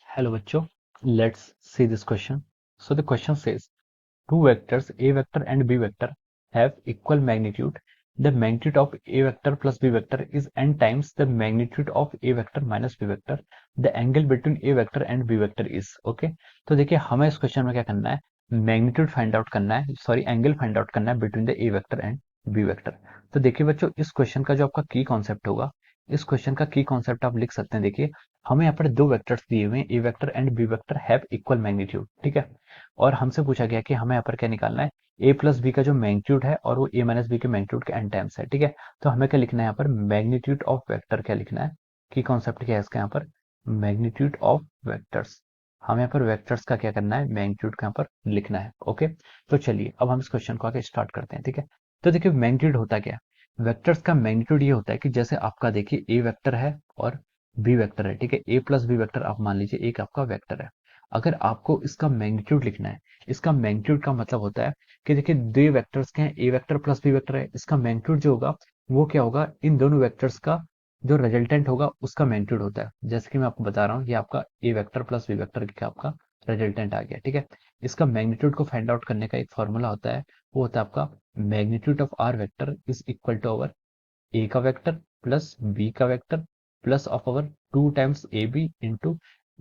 Hello बच्चों, let's see this question. So the question says two vectors A vector and B vector have equal magnitude. The magnitude of A vector plus B vector is n times the magnitude of A vector minus B vector. The angle between A vector and B vector is okay. तो देखिए हमें इस question में क्या करना है, magnitude find out करना है, सॉरी एंगल फाइंड आउट करना है between the A vector and B vector. तो देखिए बच्चों, इस क्वेश्चन का जो आपका की कॉन्सेप्ट होगा, इस क्वेश्चन का की कॉन्सेप्ट आप लिख सकते हैं। देखिए हमें यहाँ पर दो वेक्टर्स दिए हुए हैं, A vector and B vector have equal magnitude, ठीक है। और हमसे पूछा गया कि हमें यहाँ पर क्या निकालना है, ए प्लस बी का जो मैग्नीट्यूड है और वो ए माइनस बी के मैग्नीट्यूड के एन टाइम्स है, ठीक है। तो हमें क्या लिखना है यहाँ पर, मैग्नीट्यूड ऑफ वेक्टर क्या लिखना है, की कॉन्सेप्ट क्या है इसका यहाँ पर, मैग्नीट्यूड ऑफ वेक्टर्स। हमें यहाँ पर वेक्टर्स का क्या करना है, मैग्नीट्यूड का यहाँ पर लिखना है, ओके। तो चलिए अब हम इस क्वेश्चन को आगे स्टार्ट करते हैं, ठीक है। तो देखिए मैग्नीट्यूड होता क्या है, वेक्टर्स का मैग्नीट्यूड ये होता है कि जैसे आपका देखिए ए वेक्टर है और बी वेक्टर है, ठीक है। ए प्लस बी वेक्टर आप मान लीजिए एक आपका वेक्टर है। अगर आपको इसका मैग्नीट्यूड लिखना है, इसका मैग्नीट्यूड का मतलब होता है कि देखिए दो वेक्टर्स के हैं, A vector plus B vector है, इसका मैग्नीट्यूड जो होगा वो क्या होगा, इन दोनों वेक्टर्स का जो रिजल्टेंट होगा उसका मैग्नीट्यूड होता है। जैसे कि मैं आपको बता रहा हूँ, ये आपका A vector plus B vector का आपका रिजल्टेंट आ गया, ठीक है। इसका मैग्नीट्यूड को फाइंड आउट करने का एक फॉर्मूला होता है, वो होता है आपका magnitude of R vector is equal to our A का वेक्टर प्लस बी का vector plus of our two times A B into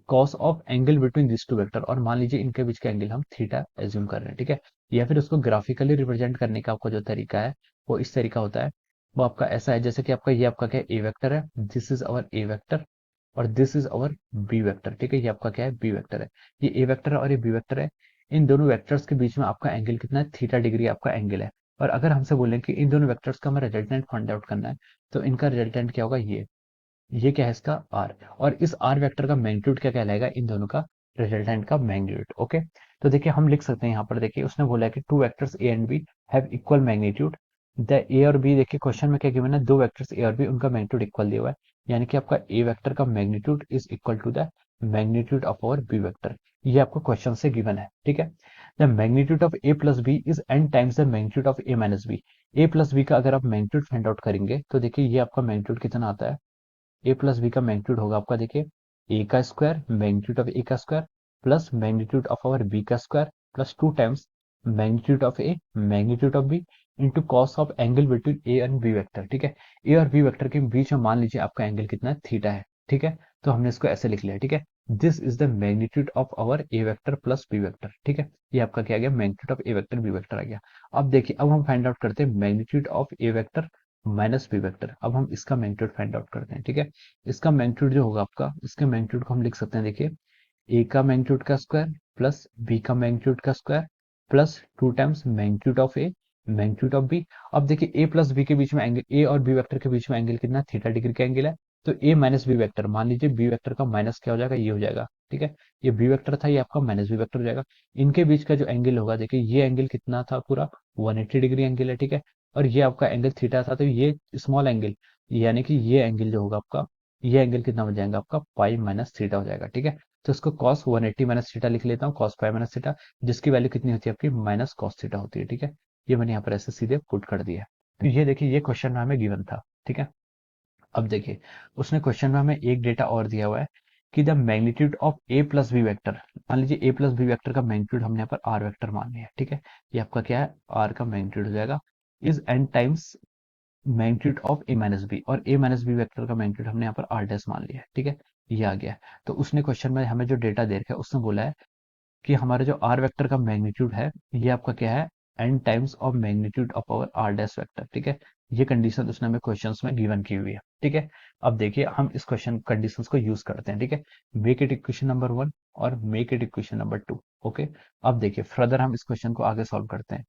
cos of angle between this two vector. और मान लीजिए इनके बीच का एंगल हम थीटा एज्यूम कर रहे हैं, ठीक है। या फिर उसको ग्राफिकली रिप्रेजेंट करने का आपका जो तरीका है वो इस तरीका होता है, वो आपका ऐसा है जैसे कि आपका ये आपका क्या ए वेक्टर है, this is our A vector और this is our B vector, ठीक है। ये आपका क्या है, बी वेक्टर है। ये ए वेक्टर है और ये बी वेक्टर है। इन दोनों वेक्टर्स के बीच में आपका एंगल कितना है, थीटा डिग्री आपका एंगल है। और अगर हमसे बोलें कि इन दोनों वेक्टर्स का हमें रिजल्टेंट फाइंड आउट करना है, तो इनका रिजल्टेंट क्या होगा, ये क्या है इसका आर। और इस आर वेक्टर का मैग्नीट्यूड क्या कहलाएगा, इन दोनों का रिजल्टेंट का मैग्नीट्यूड, ओके। तो देखिए हम लिख सकते हैं यहाँ पर, देखिए उसने बोला है कि two vectors A and B have equal magnitude. The A और बी, देखिए क्वेश्चन में क्या गिवन है, दो वेक्टर्स ए और बी उनका मैग्नीट्यूड इक्वल दिया हुआ है, यानी कि आपका ए वेक्टर का magnitude is equal to the magnitude of our B vector. ये आपको क्वेश्चन से गिवन है, ठीक है। The magnitude of A plus B is N times the magnitude of A minus B. A plus B का अगर आप मैग्नीट्यूड फाइंड आउट करेंगे तो देखिए ये आपका मैग्नीट्यूड कितना आता है, ए प्लस बी का मैग्नीट्यूड होगा आपका, देखिए ए का स्क्वायर मैग्नीट्यूड ऑफ ए का square plus magnitude of our B का square plus two times magnitude of A magnitude of B into cos of angle between A and B vector, ठीक है। ए और बी वेक्टर के बीच में मान लीजिए आपका एंगल कितना है, थीटा है, ठीक है। तो हमने इसको ऐसे लिख लिया, ठीक है। This is the magnitude of our A vector plus B vector, ठीक है। ये आपका क्या आ गया, magnitude of A vector B vector आ गया। अब देखिए अब हम फाइंड आउट करते हैं magnitude of A vector minus B vector. अब हम इसका मैग्नीट्यूड फाइंड आउट करते हैं, ठीक है। इसका मैग्नीट्यूड जो होगा आपका, इसके मैग्नीट्यूड को हम लिख सकते हैं, देखिए ए का मैग्नीट्यूड का स्क्वायर प्लस बी का मैग्नीट्यूड का square plus two times magnitude of A magnitude of B. अब देखिए ए प्लस बी के बीच में एंगल, ए और बी वेक्टर के बीच में एंगल कितना, थीटा डिग्री का एंगल है। तो ए माइनस बी वेक्टर, मान लीजिए बी वेक्टर का माइनस क्या हो जाएगा, ये हो जाएगा, ठीक है। ये बी वेक्टर था, ये आपका माइनस बी वेक्टर हो जाएगा। इनके बीच का जो एंगल होगा, देखिए ये एंगल कितना था, पूरा 180 डिग्री एंगल है, ठीक है। और ये आपका एंगल थीटा था, तो ये स्मॉल एंगल, यानी कि ये एंगल जो होगा आपका, ये एंगल कितना हो जाएगा आपका, पाई माइनस थीटा हो जाएगा, ठीक है। तो इसको cos 180 माइनस थीटा लिख लेता हूँ, cos पाई माइनस थीटा, जिसकी वैल्यू कितनी होती है आपकी, माइनस cos थीटा होती है, ठीक है। ये मैंने यहाँ पर ऐसे सीधे पुट कर दिया। तो ये देखिए ये क्वेश्चन में हमें गिवन था, ठीक है। अब देखिए उसने क्वेश्चन में हमें एक डेटा और दिया हुआ है कि the magnitude of A plus B vector, मान लीजिए ए प्लस बी वेक्टर का मैग्नीट्यूड हमने यहाँ पर आर वेक्टर मान लिया है, ठीक है। ये आपका क्या है, आर का मैग्नीट्यूड हो जाएगा, is N times magnitude of A minus B. और ए माइनस बी वेक्टर का मैग्नीट्यूड हमने यहाँ पर आर डैश मान लिया है, ठीक है। ये आ गया है। तो उसने क्वेश्चन में हमें जो डेटा दे रखा है, उसने बोला है कि हमारा जो आर वेक्टर का मैग्नीट्यूड है, ये आपका क्या है, N times of magnitude of our R dash vector, ठीक है। ये कंडीशन उसने हमें क्वेश्चंस में गिवन की हुई है, ठीक है। अब देखिए हम इस क्वेश्चन कंडीशंस को यूज करते हैं, ठीक है। मेक इट इक्वेशन नंबर 1 और make it equation number 2, okay. अब देखिए फर्दर हम इस क्वेश्चन को आगे सॉल्व करते हैं।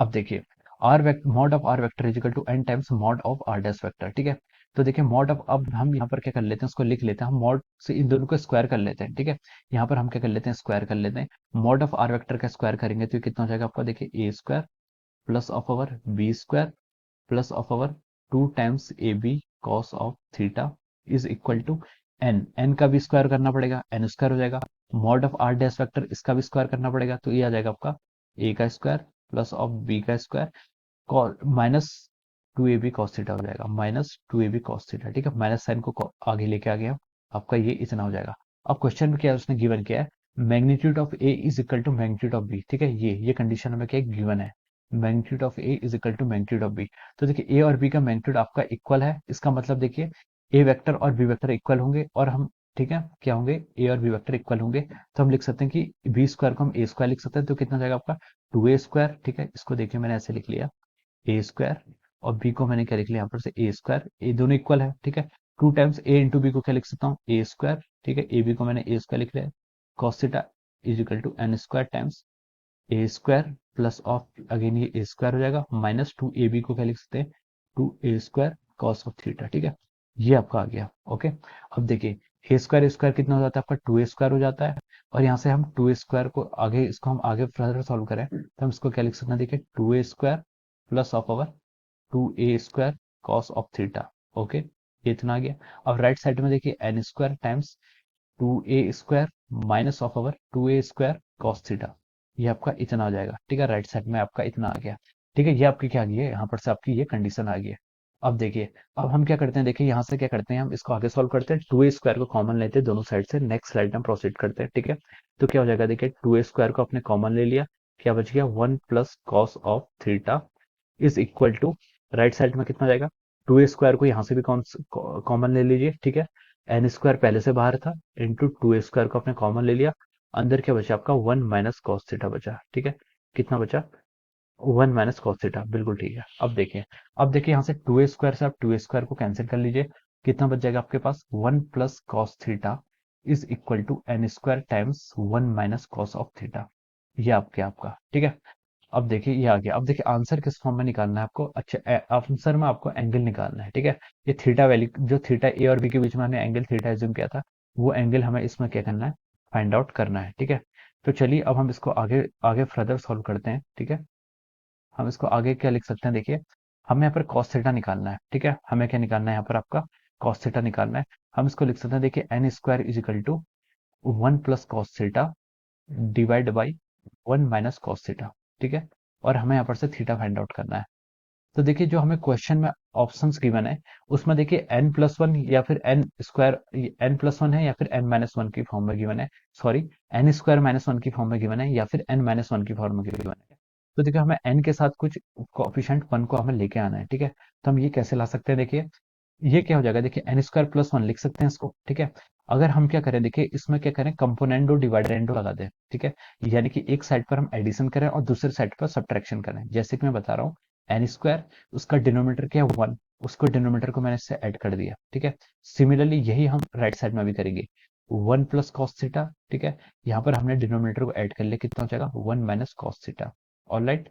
अब देखिए R vector, mod of R vector is equal to N times mod of R dash vector, ठीक है। तो देखिए मॉड ऑफ, अब हम यहाँ पर क्या कर लेते हैं, उसको लिख लेते हैं, हम मॉड से इन दोनों को स्क्वायर कर लेते हैं, ठीक है। यहाँ पर हम क्या कर लेते हैं, स्क्वायर कर लेते हैं। मॉड ऑफ आर वेक्टर का स्क्वायर करेंगे तो ये कितना हो जाएगा आपका, देखिए A square plus of our B square plus of our two times A B cos of theta is equal to N, N का भी स्क्वायर करना पड़ेगा, एन स्क्वायर हो जाएगा। Mod of R dash vector, इसका भी स्क्वायर करना पड़ेगा, तो ये आ जाएगा आपका ए का स्क्वायर प्लस ऑफ बी का square minus two A B cos theta हो जाएगा, minus two A B cos theta, ठीक है। माइनस साइन को आगे लेके आ गया, आपका ये इतना हो जाएगा। अब क्वेश्चन में क्या है, उसने गिवन किया है magnitude of A is equal to magnitude of B, ठीक है, ये कंडीशन हमें क्या गिवन है, magnitude of A is equal to magnitude of B. तो देखिए ए और बी का मैग्नीट्यूड आपका इक्वल है, इसका मतलब देखिए ए वेक्टर और बी वेक्टर इक्वल होंगे, और हम ठीक है क्या होंगे, ए और बी वेक्टर इक्वल होंगे, तो हम लिख सकते हैं कि बी स्क्वायर को हम ए स्क्वायर लिख सकते हैं, तो कितना हो जाएगा आपका 2a स्क्वायर, ठीक है, इसको देखिए मैंने ऐसे लिख लिया ए स्क्वायर, और बी को मैंने क्या लिख लिया यहाँ पर से ए स्क्वायर, ए दोनों इक्वल है, ठीक है, 2 टाइम्स ए इंटू बी को क्या लिख सकता हूँ ए स्क्वायर, ठीक है, ए बी को मैंने ए स्क्वायर लिख लिया, cos theta is equal to N square times A square plus of again ये ए स्क्वायर हो जाएगा, माइनस 2ab को क्या लिख सकते हैं 2a square cos of theta, ठीक है, ये आपका आ गया। ओके, अब देखिए ए स्क्वायर स्क्वायर कितना हो जाता है आपका 2a स्क्वायर हो जाता है, और यहाँ से हम 2a स्क्वायर को आगे, इसको हम आगे फर्दर सॉल्व करें तो हम इसको क्या लिख सकते हैं, देखिए 2a square plus of our 2a square cos of theta. Okay, ये इतना आ गया। अब राइट साइड में देखिए N square times 2a square minus of our 2a square cos theta, ये आपका इतना आ जाएगा, ठीक है, राइट साइड में आपका इतना आ गया, ठीक है, ये आपकी क्या आ गई है, यहाँ पर से आपकी ये कंडीशन आ गई है। अब देखिए, अब हम क्या करते हैं, देखिए यहाँ से क्या करते हैं, हम इसको आगे सॉल्व करते हैं, 2a स्क्वायर को कॉमन लेते हैं दोनों साइड से, नेक्स्ट स्लाइड में प्रोसीड करते हैं, ठीक है, तो क्या हो जाएगा, देखिए 2a स्क्वायर को आपने कॉमन ले लिया, क्या बच गया 1 plus cos of theta is equal to, right side में कितना जाएगा, 2a स्क्वायर को यहाँ से भी कॉमन ले लीजिए, ठीक है, एन स्क्वायर पहले से बाहर था, इंटू 2a स्क्वायर को आपने कॉमन ले लिया, अंदर क्या बचा आपका 1 माइनस कॉस थीटा बचा, ठीक है, कितना बचा 1 माइनस कॉस थीटा, बिल्कुल ठीक है। अब देखिए यहाँ से 2a स्क्वायर से आप 2a स्क्वायर को कैंसिल कर लीजिए, कितना बच जाएगा आपके पास 1 plus cos theta is equal to N square times 1 minus cos of theta, ये आपके आपका ठीक है। अब देखिए ये आ गया, अब देखिए आंसर किस फॉर्म में निकालना है आपको, अच्छा आंसर में आपको एंगल निकालना है, ठीक है, ये थीटा वैल्यू जो थीटा ए और बी के बीच में हमने एंगल थीटा एज्यूम किया था, वो एंगल हमें इसमें क्या करना है, फाइंड आउट करना है, ठीक है। तो चलिए अब हम इसको आगे आगे फर्दर सॉल्व करते हैं, ठीक है, हम इसको आगे क्या लिख सकते हैं, देखिए हमें यहाँ पर कॉस थीटा निकालना है, ठीक है, हमें क्या निकालना है यहाँ पर आपका कॉस थीटा निकालना है, हम इसको लिख सकते हैं, देखिए N square is equal to 1 plus cos theta divide by 1 minus cos theta, ठीक है, और हमें यहाँ पर से थीटा फाइंड आउट करना है। तो देखिए जो हमें क्वेश्चन में ऑप्शंस गिवन है, उसमें देखिए n+1 या फिर एन स्क्वायर, n+1 है या फिर n-1 की फॉर्म में गिवन है, सॉरी n² - 1 की फॉर्म में गिवन है या फिर n-1 की फॉर्म में गिवन है। तो देखिए हमें n के साथ कुछ कोएफिशिएंट 1 को हमें लेके आना है, ठीक है, तो हम ये कैसे ला सकते हैं, देखिए ये क्या हो जाएगा, देखिए n² + 1 लिख सकते हैं इसको, ठीक है। अगर हम क्या करें, देखिए इसमें क्या करें, कंपोनेंडो डिवाइडेंडो लगा दें, ठीक है, यानी कि एक साइड पर हम एडिशन करें और दूसरे साइड पर सब्ट्रैक्शन करें, जैसे कि मैं बता रहा हूँ n², उसका डिनोमिनेटर क्या है 1, उसको डिनोमिनेटर को मैंने इससे ऐड कर दिया, ठीक है। सिमिलरली यही हम राइट साइड में भी करेंगे, 1 प्लस कॉस थीटा, ठीक है, यहाँ पर हमने डिनोमिनेटर को ऐड कर लिया, कितना हो जाएगा 1 minus cos theta, alright,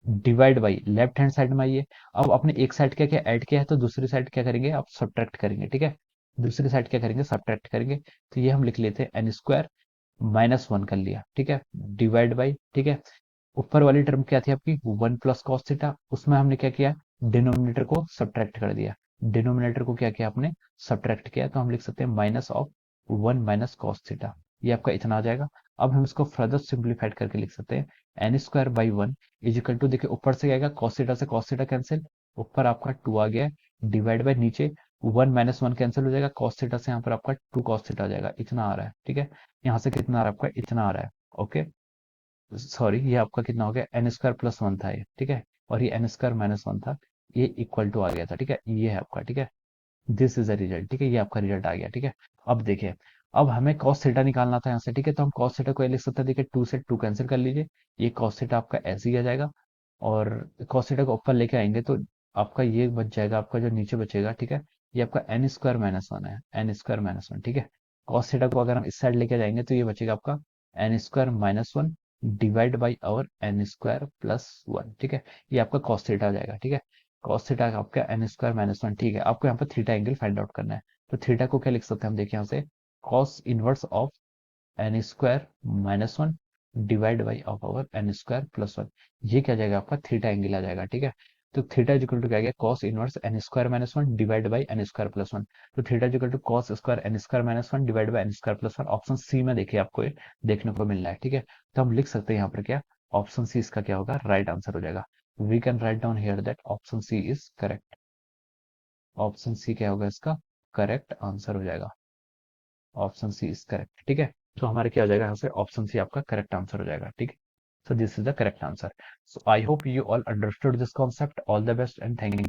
divide by left hand side में आइए, अब अपने एक साइड क्या क्या ऐड किया है तो दूसरी साइड क्या करेंगे, आप सब्ट्रैक्ट करेंगे, ठीक है, दूसरी साइड क्या करेंगे सब्ट्रैक्ट करेंगे, तो ये हम लिख लेते हैं n² - 1 कर लिया, ठीक है, डिवाइड बाई, ठीक है, ऊपर वाली टर्म क्या थी आपकी 1 प्लस कॉस थीटा, उसमें हमने क्या किया, डिनोमिनेटर को सब्ट्रैक्ट कर दिया, डिनोमिनेटर को क्या किया आपने सब्ट्रैक्ट किया, तो हम लिख सकते हैं minus of 1 minus cos theta, ये आपका इतना आ जाएगा। अब हम इसको फर्दर सिंप्लीफाइड करके लिख सकते हैं n² / 1 इज इक्वल टू, देखिए ऊपर से क्या आएगा कॉस थीटा से कॉस थीटा कैंसिल, ऊपर आपका 2 आ गया, डिवाइड बाय नीचे 1 - 1 कैंसिल हो जाएगा, कॉस थीटा से यहाँ पर आपका 2 कॉस थीटा आ जाएगा, इतना आ रहा है, ठीक है, यहाँ से कितना आ रहा है आपका इतना आ रहा है। ओके, सॉरी ये आपका कितना हो गया n² + 1 था ये, ठीक है, और ये n² - 1 था, ये इक्वल टू आ गया था, ठीक है, ये है आपका, ठीक है, दिस इज अ रिजल्ट, ठीक है, ये आपका रिजल्ट आ गया, ठीक है। अब देखिए, अब हमें कॉस थीटा निकालना था यहाँ से, ठीक है, तो हम कॉस थीटा को ये लिख सकते हैं, देखिए 2 से 2 कैंसिल कर लीजिए, ये कॉस थीटा आपका ऐसे ही आ जाएगा, और कॉस थीटा को ऊपर लेके आएंगे तो आपका ये बच जाएगा, आपका जो नीचे बचेगा, ठीक है, ये आपका n² - 1 है, n² - 1, ठीक है, कॉस थीटा को अगर हम इस साइड लेके जाएंगे तो ये बचेगा आपका n² - 1 divide by our n² + 1, ठीक है, ये आपका कॉस थीटा आ जाएगा, ठीक है, कॉस थीटा आपका n² - 1, ठीक है, आपको यहाँ पर थीटा एंगल फाइंड आउट करना है, तो थीटा को क्या लिख सकते हैं हम, देखिए यहाँ से cos inverse of n² - 1 divide by of our n² + 1, ये क्या जाएगा आपका थीटा एंगल आ जाएगा, ठीक है, तो थीटा इज इक्वल टू क्या गया cos inverse n² - 1 divide by n² + 1, तो theta is equal to cos square n² - 1 divide by n² + 1, option C में देखिए आपको ये देखने को मिल रहा है, ठीक है, तो हम लिख सकते हैं यहाँ पर क्या, ऑप्शन सी इसका क्या होगा, राइट आंसर हो जाएगा। We can write down here that option C is correct, option C क्या होगा इसका करेक्ट आंसर हो जाएगा। Option C is correct. ठीक है, तो हमारे क्या हो जाएगा यहाँ से, ऑप्शन सी आपका करेक्ट आंसर हो जाएगा। ठीक है, so this is the correct answer. So I hope you all understood this concept. All the best and thank you.